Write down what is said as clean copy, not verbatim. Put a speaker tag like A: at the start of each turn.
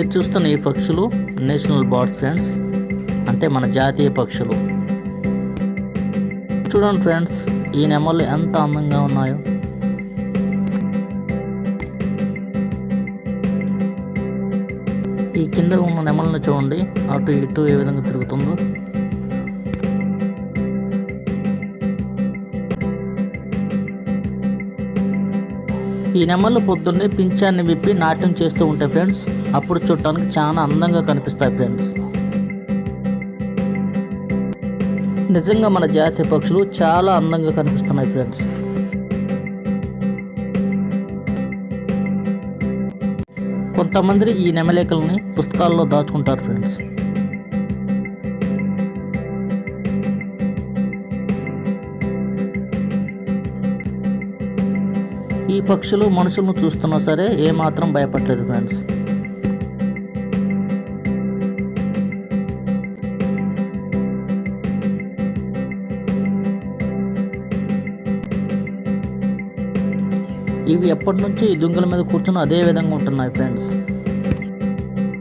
A: మీరు చూస్తున్న ఈ పక్షులు నేషనల్ బర్డ్స్ ఫ్రెండ్స్, అంటే మన జాతీయ పక్షులు. చూడండి ఫ్రెండ్స్, ఈ నెమళ్ళు ఎంత అందంగా ఉన్నాయో. ఈ కింద ఉన్న నెమలను చూడండి, అటు ఇటు ఏ విధంగా తిరుగుతుందో. ఈ నెమళ్ళు పొద్దున్నే పింఛాన్ని విప్పి నాట్యం చేస్తూ ఉంటాయి ఫ్రెండ్స్. అప్పుడు చూడటానికి చాలా అందంగా కనిపిస్తాయి ఫ్రెండ్స్. నిజంగా మన జాతీయ పక్షులు చాలా అందంగా కనిపిస్తున్నాయి ఫ్రెండ్స్. కొంతమంది ఈ నెమలికల్ని పుస్తకాల్లో దాచుకుంటారు ఫ్రెండ్స్. ఈ పక్షులు మనుషులను చూస్తున్నా సరే ఏమాత్రం భయపడలేదు ఫ్రెండ్స్. ఇవి ఎప్పటి నుంచి ఈ దుంగల మీద కూర్చొని అదే విధంగా ఉంటున్నాయి ఫ్రెండ్స్.